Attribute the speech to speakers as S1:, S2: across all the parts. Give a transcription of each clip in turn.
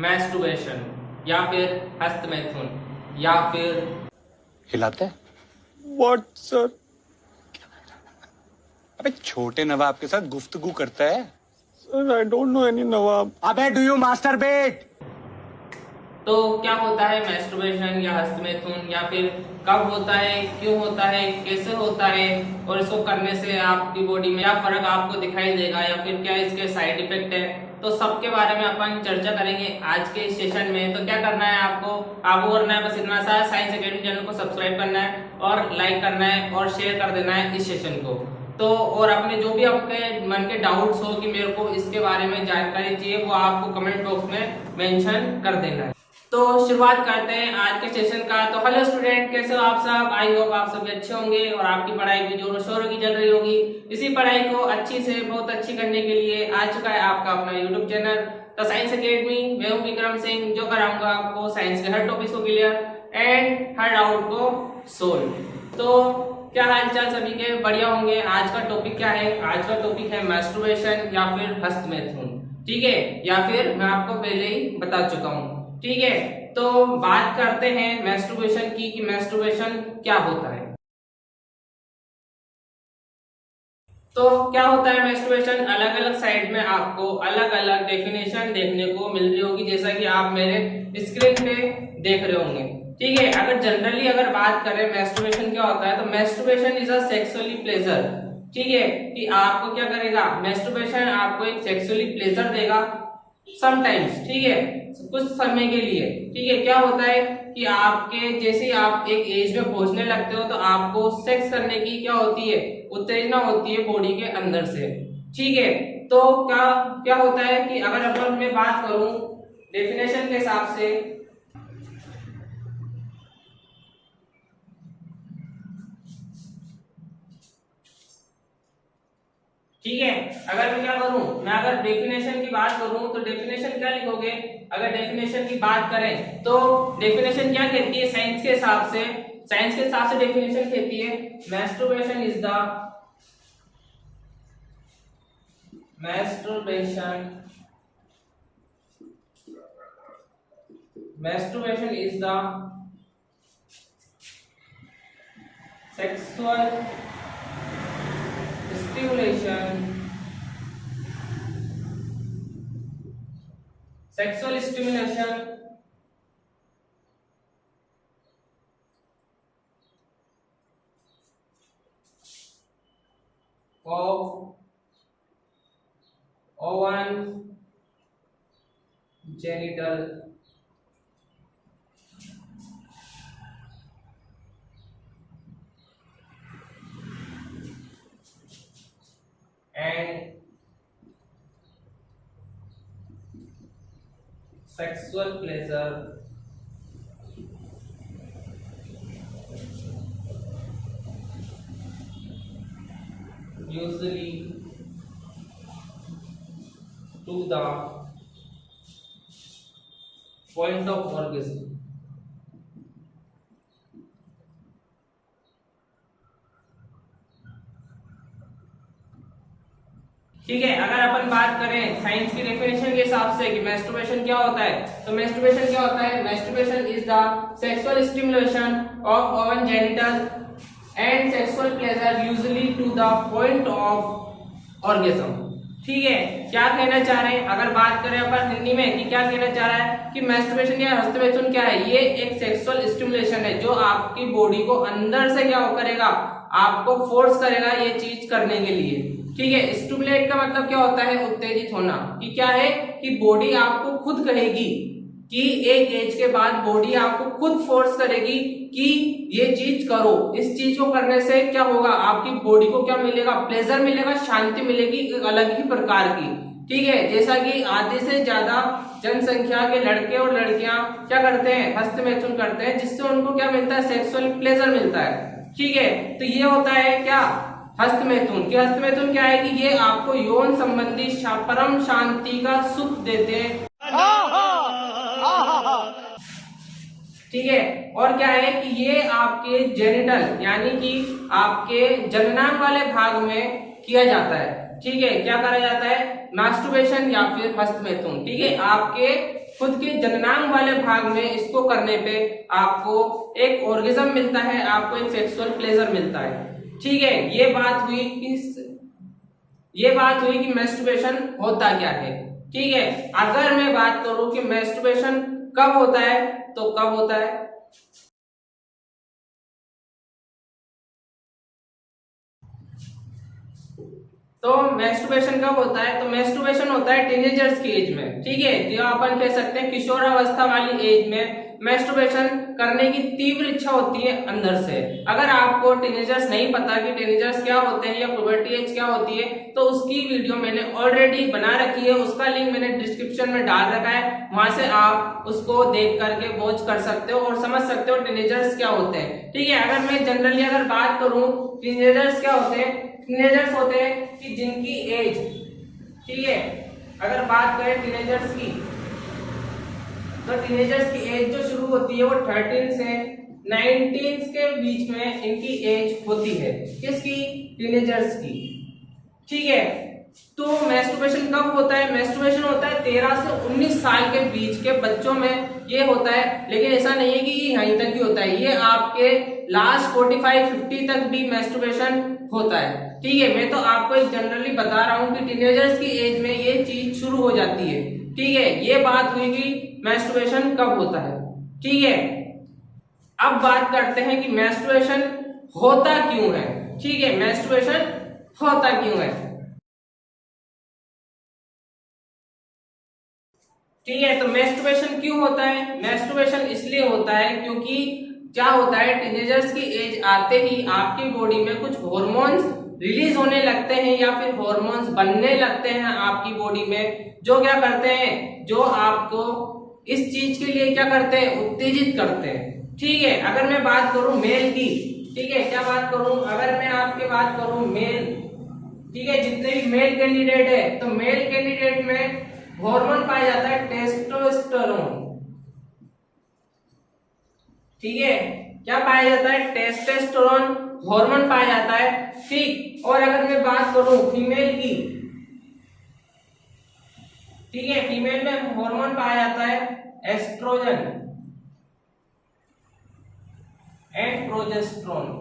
S1: मैस्टुर्बेशन या फिर हस्त मैथुन या फिर
S2: हिलाते हैं व्हाट सर। अबे छोटे नवाब के साथ गुफ्तगू करता है sir. I don't know any nawab. अबे डू यू मास्टरबेट।
S1: तो क्या होता है मैस्टुर्बेशन या हस्त मैथुन, या फिर कब होता है, क्यों होता है, कैसे होता है, और इसको करने से आपकी बॉडी में क्या फर्क आपको दिखाई देगा या फिर क्या इसके साइड इफेक्ट है, तो सबके बारे में अपन चर्चा करेंगे आज के इस सेशन में। तो क्या करना है आपको करना है बस इतना सा, साइंस एकेडमी चैनल को सब्सक्राइब करना है और लाइक करना है और शेयर कर देना है इस सेशन को। तो और अपने जो भी आपके मन के डाउट्स हो कि मेरे को इसके बारे में जानकारी चाहिए, वो आपको कमेंट बॉक्स में मेंशन कर देना है। तो शुरुआत करते हैं आज के सेशन का। तो हेलो स्टूडेंट, कैसे हो आप सब? आई होप आप सभी अच्छे होंगे और आपकी पढ़ाई भी जोरों शोरों की चल रही होगी। इसी पढ़ाई को अच्छी से बहुत अच्छी करने के लिए आ चुका है आपका अपना YouTube channel the science academy. मैं हूं विक्रम सिंह, जो कराऊंगा आपको साइंस के हर टॉपिक को क्लियर एंड हर डाउट को सोल्व। तो क्या हालचाल सभी के? बढ़िया होंगे। आज का टॉपिक क्या है? आज का टॉपिक है मैस्टुर्बेशन या फिर हस्त मैथुन, ठीक है, या फिर मैं आपको पहले ही बता चुका हूँ, ठीक है। तो बात करते हैं मैस्टुर्बेशन की कि मैस्टुर्बेशन क्या होता है। तो क्या होता है मैस्टुर्बेशन? अलग अलग साइड में आपको अलग अलग डेफिनेशन देखने को मिल रही होगी, जैसा कि आप मेरे स्क्रीन पे देख रहे होंगे, ठीक है। अगर जनरली अगर बात करें मैस्टुर्बेशन क्या होता है, तो मैस्टुर्बेशन इज अ सेक्सुअली प्लेजर, ठीक है, कि आपको क्या करेगा मैस्टुर्बेशन, आपको एक सेक्सुअली प्लेजर देगा समटाइम्स, ठीक है, कुछ समय के लिए, ठीक है। क्या होता है कि आपके जैसे आप एक एज में पहुंचने लगते हो तो आपको सेक्स करने की क्या होती है, उत्तेजना होती है बॉडी के अंदर से, ठीक है। तो क्या क्या होता है कि अगर अपन मैं बात करूं डेफिनेशन के हिसाब से, ठीक है, अगर मैं क्या करूं, मैं अगर डेफिनेशन की बात करूं तो डेफिनेशन क्या लिखोगे? अगर डेफिनेशन की बात करें तो डेफिनेशन क्या कहती है साइंस के हिसाब से? साइंस के हिसाब से डेफिनेशन कहती है masturbation is the masturbation is the sexual stimulation of ovum genital and sexual pleasure usually to the point of orgasm, ठीक है। अगर अपन बात करें साइंस की डेफिनेशन के हिसाब से कि मैस्टुर्बेशन क्या होता है, तो मैस्टुर्बेशन क्या होता है? Masturbation is the sexual stimulation of own genital and sexual pleasure usually to the point of orgasm, ठीक है। क्या कहना चाह रहे हैं अगर बात करें अपन हिंदी में कि क्या कहना चाह रहा है कि मैस्टुर्बेशन या हस्त मैथुन क्या है? ये एक सेक्सुअल स्टिमुलेशन है जो आपकी बॉडी को अंदर से क्या करेगा, आपको फोर्स करेगा ये चीज करने के लिए, ठीक है। स्टिमुलेट का मतलब क्या होता है? उत्तेजित होना, कि क्या है कि बॉडी आपको खुद कहेगी कि एक एज के बाद बॉडी आपको खुद फोर्स करेगी कि ये चीज करो। इस चीज को करने से क्या होगा, आपकी बॉडी को क्या मिलेगा? प्लेजर मिलेगा, शांति मिलेगी एक अलग ही प्रकार की, ठीक है। जैसा कि आधे से ज्यादा जनसंख्या के लड़के और लड़कियां क्या करते हैं? हस्त मैथुन करते हैं, जिससे उनको क्या मिलता है? सेक्सुअल प्लेजर मिलता है, ठीक है। तो ये होता है क्या? हस्त मैथुन। कि हस्त मैथुन क्या है कि ये आपको यौन संबंधी परम शांति का सुख देते हैं, ठीक है। और क्या है कि ये आपके जेनिटल यानी कि आपके जननांग वाले भाग में किया जाता है, ठीक है। क्या करा जाता है? मास्टुर्बेशन या फिर हस्त मैथुन, ठीक है, आपके खुद के जननांग वाले भाग में इसको करने पे आपको एक ऑर्गेज्म मिलता है, आपको एक सेक्सुअल प्लेजर मिलता है। ठीक है, ये बात हुई कि मैस्टरबेशन होता क्या है। ठीक है, अगर मैं बात करूं कि मैस्टरबेशन कब होता है, तो कब होता है, तो मैस्टरबेशन कब होता है, तो मैस्टरबेशन होता है टीनेजर्स की एज में। ठीक है, जो अपन कह सकते हैं किशोरावस्था वाली एज में मैस्टरबेशन करने की तीव्र इच्छा होती है अंदर से। अगर आपको टीनेजर्स नहीं पता कि टीनेजर्स क्या होते हैं या पुबर्टी एज क्या होती है, तो उसकी वीडियो मैंने ऑलरेडी बना रखी है, उसका लिंक मैंने डिस्क्रिप्शन में डाल रखा है, वहां से आप उसको देख करके वॉच कर सकते हो और समझ सकते हो टीनेजर्स क्या होते हैं। ठीक है, अगर मैं जनरली अगर बात करूं टीनेजर्स क्या होते हैं, टीनेजर्स होते हैं कि जिनकी एज, ठीक है, अगर बात करें टीनेजर्स की, तो टीनेजर्स की एज जो शुरू होती है वो 13 से 19 के बीच में इनकी एज होती है। किसकी? टीनेजर्स की। ठीक है, तो मैस्टरबेशन कब होता है? मैस्टरबेशन होता है 13 से 19 साल के बीच के बच्चों में ये होता है, लेकिन ऐसा नहीं है कि यहीं तक ही होता है, ये आपके लास्ट 45-50 तक भी मैस्टरबेशन होता है। ठीक है, मैं तो आपको एक जनरली बता रहा हूं कि टीनेजर्स की एज में ये चीज शुरू हो जाती है। ठीक है, ये बात हुई कि मैस्टरबेशन कब होता है। ठीक है, अब बात करते हैं कि मैस्टरबेशन होता क्यों है। ठीक है, मैस्टरबेशन होता क्यों है। ठीक है, तो मैस्टरबेशन क्यों होता है? मैस्टरबेशन इसलिए होता है क्योंकि क्या होता है, टीनेजर्स की एज आते ही आपकी बॉडी में कुछ हॉर्मोन्स रिलीज होने लगते हैं या फिर हॉर्मोन्स बनने लगते हैं आपकी बॉडी में, जो क्या करते हैं, जो आपको इस चीज के लिए क्या करते हैं, उत्तेजित करते हैं। ठीक है, अगर मैं बात करूं मेल की, ठीक है, क्या बात करूं, अगर मैं आपके बात करूं मेल, ठीक है, जितने भी मेल कैंडिडेट है, तो मेल कैंडिडेट में हार्मोन पाया जाता है टेस्टोस्टेरोन। ठीक है, क्या पाया जाता है, टेस्टोस्टेरोन हार्मोन पाया जाता है। ठीक, और अगर मैं बात करूं फीमेल की, ठीक है, फीमेल में हार्मोन पाया जाता है एस्ट्रोजन एंड प्रोजेस्टेरोन।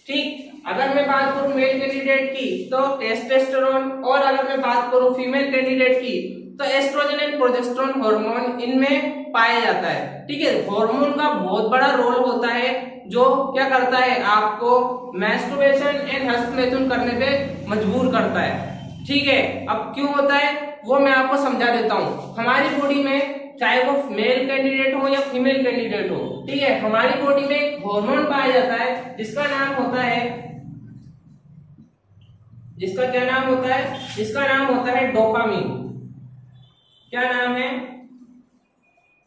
S1: ठीक, अगर मैं बात करूं मेल कैंडिडेट की तो टेस्टोस्टेरोन, और अगर मैं बात करूं फीमेल कैंडिडेट की तो एस्ट्रोजन एंड प्रोजेस्टेरोन हार्मोन इनमें पाया जाता है। ठीक है, हार्मोन का बहुत बड़ा रोल होता है जो क्या करता है, आपको मैस्टरबेशन एंड हस्तमैथुन करने पे मजबूर करता है। ठीक है, अब क्यों होता है वो मैं आपको समझा देता हूं। हमारी बॉडी में चाहे वो मेल कैंडिडेट हो या फीमेल कैंडिडेट हो, ठीक है, हमारी बॉडी में एक हार्मोन पाया जाता है जिसका नाम होता है, जिसका क्या नाम होता है, जिसका नाम होता है डोपामीन। क्या नाम है?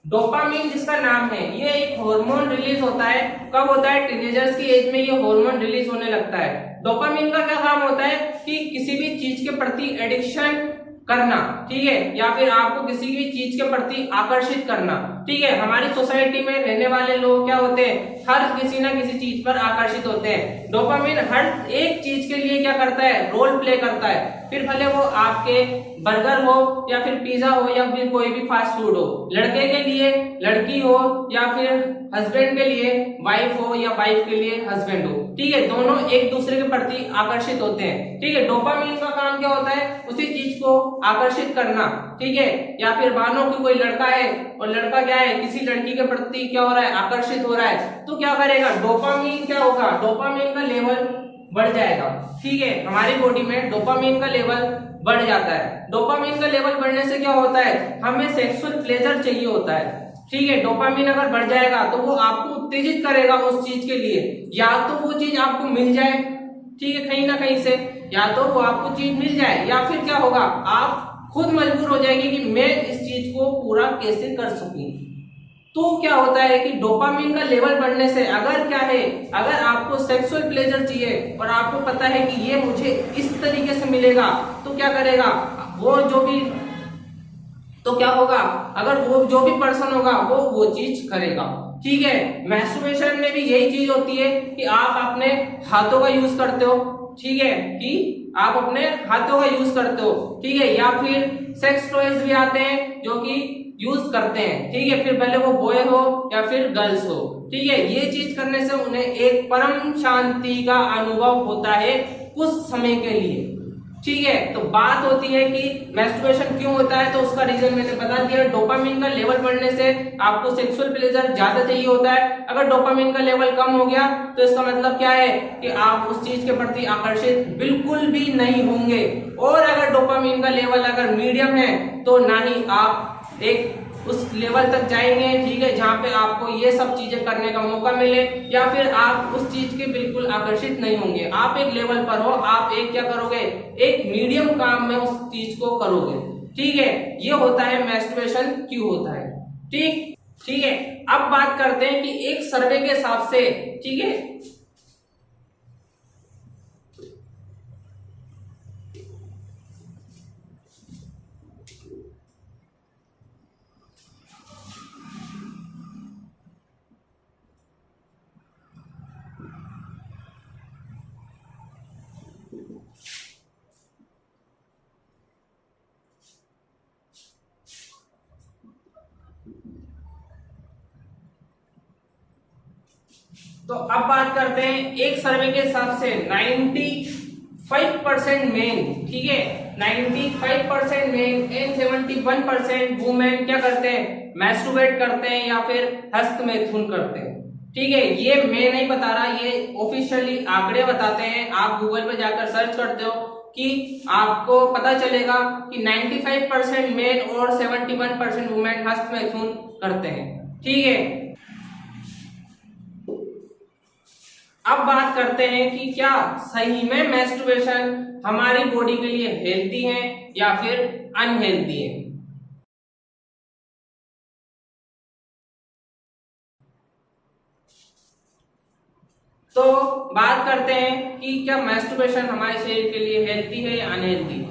S1: डोपामीन जिसका नाम है। ये एक हार्मोन रिलीज होता है, कब होता है, टीनेजर्स की एज में ये हार्मोन रिलीज होने लगता है। डोपामीन का क्या काम होता है कि किसी भी चीज के प्रति एडिक्शन करना, ठीक है, या फिर आपको किसी भी चीज के प्रति आकर्षित करना। ठीक है, हमारी सोसाइटी में रहने वाले लोग क्या होते हैं, हर किसी ना किसी चीज पर आकर्षित होते हैं। डोपामीन हर एक चीज के लिए क्या करता है, रोल प्ले करता है, फिर भले वो आपके बर्गर हो या फिर पिज्जा हो या फिर कोई भी फास्ट फूड हो, लड़के के लिए लड़की हो या फिर हस्बैंड के लिए वाइफ हो या वाइफ के लिए हस्बैंड हो। ठीक है, दोनों एक दूसरे के प्रति आकर्षित होते हैं। ठीक है, डोपामीन का काम क्या होता है, उसी चीज को आकर्षित करना। ठीक है, या फिर मानो कि कोई लड़का है और लड़का क्या है, किसी लड़की के प्रति क्या हो रहा है, आकर्षित हो रहा है, तो क्या करेगा, डोपामीन क्या होगा, डोपामीन का लेवल बढ़ जाएगा। ठीक है, हमारी बॉडी में डोपामीन का लेवल बढ़ जाता है। डोपामीन का लेवल बढ़ने से क्या होता है, हमें सेक्सुअल प्लेजर चाहिए होता है। ठीक है, डोपामीन अगर बढ़ जाएगा तो वो आपको उत्तेजित करेगा उस चीज के लिए, या तो वो चीज आपको मिल जाए, ठीक है, कहीं ना कहीं से, या तो वो आपको चीज मिल जाए, या फिर क्या होगा, आप खुद मजबूर हो जाएंगे कि मैं इस चीज को पूरा कैसे कर सकूं। तो क्या होता है कि डोपामीन का लेवल बढ़ने से अगर क्या है, अगर आपको सेक्सुअल प्लेजर चाहिए और आपको पता है कि ये मुझे इस तरीके से मिलेगा, तो क्या करेगा वो जो भी, तो क्या होगा, अगर वो जो भी पर्सन होगा वो चीज करेगा। ठीक है, मैस्टरबेशन में भी यही चीज होती है कि आप अपने हाथों का यूज करते हो। ठीक है, कि आप अपने हाथों का यूज करते हो, ठीक है, या फिर सेक्स टॉयज भी आते हैं जो कि यूज करते हैं, ठीक है, फिर भले वो बॉय हो या फिर गर्ल्स हो, ठीक है, ये चीज करने से उन्हें एक परम शांति का अनुभव होता है कुछ समय के लिए, ठीक है। तो बात होती है कि मैस्टरबेशन क्यों होता है, तो उसका रीजन मैंने बता दिया। डोपामिन का लेवल बढ़ने से आपको सेक्सुअल प्लेजर ज्यादा चाहिए होता है। अगर डोपामिन का लेवल कम हो गया तो इसका मतलब क्या है कि आप उस चीज के प्रति आकर्षित बिल्कुल भी नहीं होंगे, और अगर डोपामिन का लेवल अगर मीडियम है तो ना ही आप एक उस लेवल तक जाएंगे, ठीक है, जहां पे आपको ये सब चीजें करने का मौका मिले, या फिर आप उस चीज के बिल्कुल आकर्षित नहीं होंगे। आप एक लेवल पर हो, आप एक क्या करोगे, एक मीडियम काम में उस चीज को करोगे, ठीक है। ये होता है मैस्टरबेशन क्यों होता है, ठीक है। अब बात करते हैं कि एक सर्वे के हिसाब से, ठीक है, तो अब बात करते हैं एक सर्वे के हिसाब से 95% मेन, ठीक है, 95% मेन एंड 71% वुमेन क्या करते हैं, मैस्टरबेट करते हैं या फिर हस्तमैथुन करते हैं, ठीक है। ये मैं नहीं बता रहा, ये ऑफिशियली आंकड़े बताते हैं। आप गूगल पे जाकर सर्च करते हो कि आपको पता चलेगा कि 95% मेन और 71% वुमेन हस्तमैथुन करते हैं, ठीक है। अब बात करते हैं कि क्या सही में मैस्टरबेशन हमारी बॉडी के लिए हेल्दी है या फिर अनहेल्दी है। तो बात करते हैं कि क्या मैस्टरबेशन हमारे शरीर के लिए हेल्दी है या अनहेल्दी।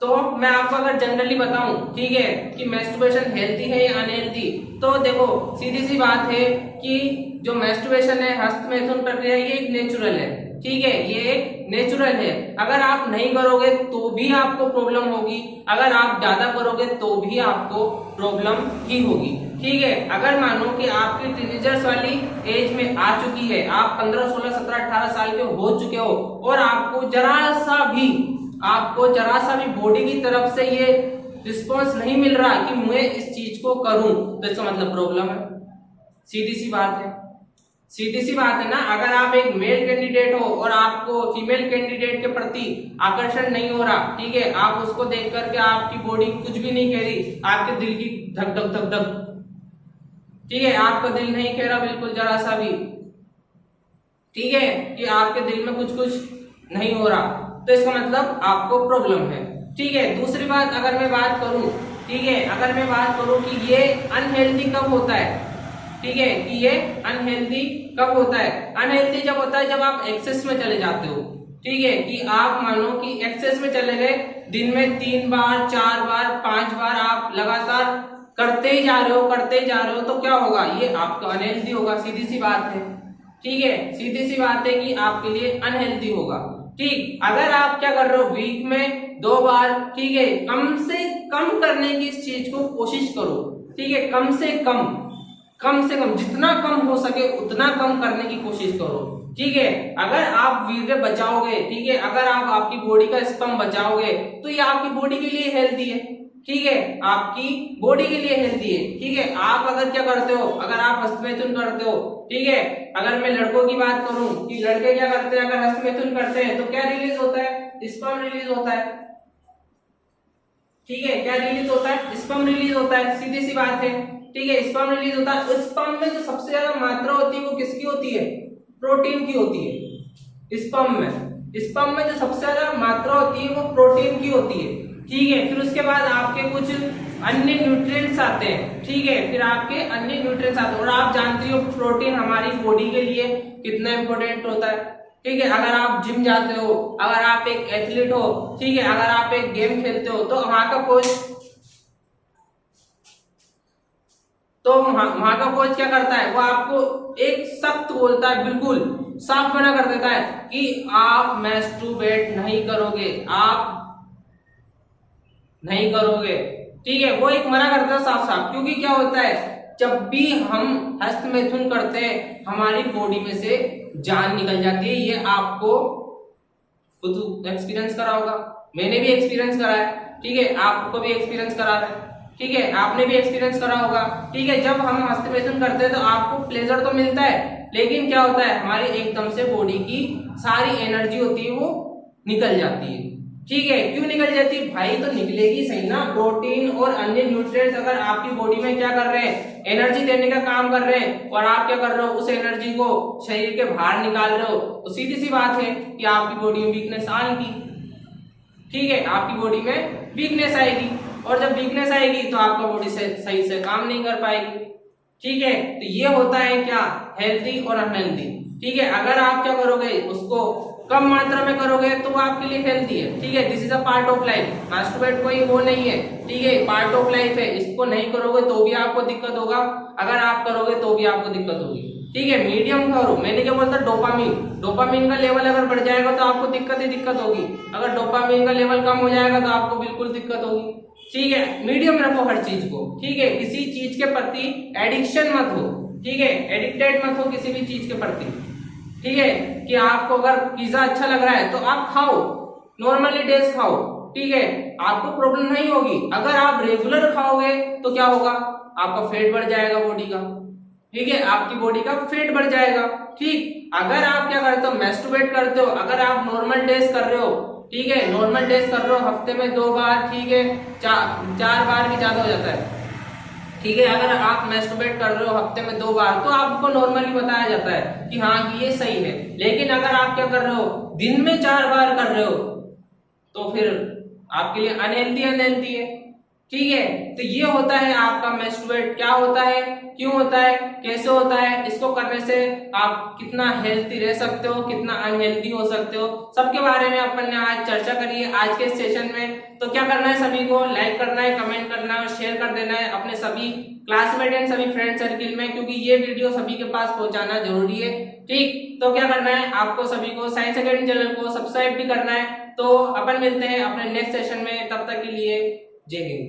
S1: तो मैं आपको अगर जनरली बताऊं, ठीक है, कि मैस्टरबेशन हेल्दी है या अनहेल्दी, तो देखो सीधी सी बात है कि जो मैस्टरबेशन है, हस्तमैथुन प्रक्रिया, ये एक नेचुरल है, ठीक है, ये एक नेचुरल है। अगर आप नहीं करोगे तो भी आपको प्रॉब्लम होगी, अगर आप ज्यादा करोगे तो भी आपको प्रॉब्लम ही होगी, ठीक है। अगर मानो कि आपकी टीनेजर्स वाली एज में आ चुकी है, आप 15, 16, 17, 18 साल के हो चुके हो, और आपको जरा सा भी बॉडी की तरफ से ये रिस्पॉन्स नहीं मिल रहा कि मैं इस चीज को करूं, तो इसका मतलब प्रॉब्लम है। सीधी सी बात है ना। अगर आप एक मेल कैंडिडेट हो और आपको फीमेल कैंडिडेट के प्रति आकर्षण नहीं हो रहा, ठीक है, आप उसको देख करके आपकी बॉडी कुछ भी नहीं कह रही, आपके दिल की धक धक धक धक, ठीक है, आपका दिल नहीं कह रहा बिल्कुल जरा सा भी, ठीक है, कि आपके दिल में कुछ नहीं हो रहा, तो इसका मतलब आपको प्रॉब्लम है, ठीक है। दूसरी बात अगर मैं बात करूं, ठीक है, अगर मैं बात करूं कि ये अनहेल्दी कब होता है, ठीक है, कि ये अनहेल्दी कब होता है। अनहेल्दी जब होता है जब आप एक्सेस में चले जाते हो, ठीक है, कि आप मानो कि एक्सेस में चले गए, दिन में 3 बार 4 बार 5 बार आप लगातार करते ही जा रहे हो, तो क्या होगा, ये आपका अनहेल्दी होगा। सीधी सी बात है, ठीक है, सीधी सी बात है कि आपके लिए अनहेल्दी होगा, ठीक। अगर आप क्या कर रहे हो, वीक में 2 बार, ठीक है, कम से कम करने की इस चीज को कोशिश करो, ठीक है, कम से कम जितना कम हो सके उतना कम करने की कोशिश करो, ठीक है। अगर आप वीर्य बचाओगे, ठीक है, अगर आप आपकी बॉडी का स्पर्म बचाओगे तो ये आपकी बॉडी के लिए हेल्दी है, ठीक है, आपकी बॉडी के लिए हेल्दी है, ठीक है। आप अगर क्या करते हो, अगर आप हस्तमैथुन करते हो, ठीक है, अगर मैं लड़कों की बात करूं कि लड़के क्या करते हैं, अगर हस्तमैथुन करते हैं तो क्या रिलीज होता है, स्पर्म रिलीज होता है, ठीक है, क्या रिलीज होता है, स्पर्म रिलीज होता है, सीधी सी बात है, ठीक है, स्पर्म रिलीज होता है। स्पर्म में जो सबसे ज्यादा मात्रा होती है वो किसकी होती है, प्रोटीन की होती है। स्पर्म में जो सबसे ज्यादा मात्रा होती है वो प्रोटीन की होती है, ठीक है। फिर उसके बाद आपके कुछ अन्य न्यूट्रिएंट्स आते हैं, ठीक है, फिर आपके अन्य न्यूट्रिएंट्स आते हैं, और आप जानती हो प्रोटीन हमारी बॉडी के लिए कितना इंपॉर्टेंट होता है, ठीक है। अगर आप जिम जाते हो, अगर आप एक एथलीट हो, ठीक है, अगर आप एक गेम खेलते हो, तो वहां का कोच तो वहां का कोच क्या करता है, वो आपको एक सख्त बोलता है, बिल्कुल साफ मना कर देता है कि आप मैस्टरबेट नहीं करोगे, आप नहीं करोगे। ठीक है, वो एक मना करता है साफ साफ। क्योंकि क्या होता है, जब भी हम हस्तमैथुन करते हैं हमारी बॉडी में से जान निकल जाती है। ये आपको खुद एक्सपीरियंस करा होगा, मैंने भी एक्सपीरियंस करा है। ठीक है, आपको भी एक्सपीरियंस करा रहा है। ठीक है, आपने भी एक्सपीरियंस करा होगा। ठीक है, जब हम हस्तमैथुन करते हैं तो आपको प्लेजर तो मिलता है, लेकिन क्या होता है, हमारी एकदम से बॉडी की सारी एनर्जी होती है वो निकल जाती है। ठीक है, क्यों निकल जाती है भाई, तो निकलेगी सही ना। प्रोटीन और अन्य न्यूट्रिएंट्स अगर आपकी बॉडी में क्या कर रहे हैं, एनर्जी देने का काम कर रहे हैं, और आप क्या कर रहे हो, उस एनर्जी को शरीर के बाहर निकाल रहे हो, तो सीधी सी बात है कि आपकी बॉडी में वीकनेस आएगी। ठीक है, आपकी बॉडी में वीकनेस आएगी, और जब वीकनेस आएगी तो आपका बॉडी से सही से काम नहीं कर पाएगी। ठीक है, तो ये होता है क्या, हेल्दी और अनहेल्दी। ठीक है, अगर आप क्या करोगे, उसको कम मात्रा में करोगे तो वो आपके लिए हेल्दी है। ठीक है, this is a part of life. Masturbate कोई वो नहीं है, ठीक है, पार्ट ऑफ लाइफ है। इसको नहीं करोगे तो भी आपको दिक्कत होगा, अगर आप करोगे तो भी आपको दिक्कत होगी। ठीक है, मीडियम करो। मैंने क्या बोलता, डोपामीन का लेवल अगर बढ़ जाएगा तो आपको दिक्कत ही दिक्कत होगी, अगर डोपामीन का लेवल कम हो जाएगा तो आपको बिल्कुल दिक्कत होगी। ठीक है, मीडियम रखो हर चीज को। ठीक है, किसी चीज के प्रति एडिक्शन मत हो। ठीक है, एडिक्टेड मत हो किसी भी चीज के प्रति। ठीक है, कि आपको अगर पिज्जा अच्छा लग रहा है तो आप खाओ, नॉर्मली डेज खाओ। ठीक है, आपको प्रॉब्लम नहीं होगी। अगर आप रेगुलर खाओगे तो क्या होगा, आपका फेट बढ़ जाएगा बॉडी का। ठीक है, आपकी बॉडी का फेट बढ़ जाएगा। ठीक, अगर आप क्या करते हो, मैस्टरबेट करते हो, अगर आप नॉर्मल डेज कर रहे हो, ठीक है, नॉर्मल डेज कर रहे हो, हफ्ते में 2 बार, ठीक है, 4 बार भी ज्यादा हो जाता है। ठीक है, अगर आप मैस्टरबेट कर रहे हो हफ्ते में 2 बार तो आपको नॉर्मली बताया जाता है कि हाँ कि ये सही है। लेकिन अगर आप क्या कर रहे हो, दिन में 4 बार कर रहे हो, तो फिर आपके लिए अनहेल्दी है। ठीक है, तो ये होता है आपका मैस्टरबेट। क्या होता है, क्यों होता है, कैसे होता है, इसको करने से आप कितना हेल्थी रह सकते हो, कितना अनहेल्दी हो सकते हो, सबके बारे में अपन ने आज चर्चा करी है आज के सेशन में। तो क्या करना है, सभी को लाइक करना है, कमेंट करना है और शेयर कर देना है अपने सभी क्लासमेट एंड सभी फ्रेंड सर्किल में, क्योंकि ये वीडियो सभी के पास पहुंचाना जरूरी है। ठीक, तो क्या करना है, आपको सभी को साइंस अकेडमी चैनल को सब्सक्राइब भी करना है। तो अपन मिलते हैं अपने नेक्स्ट सेशन में, तब तक के लिए जय हिंद।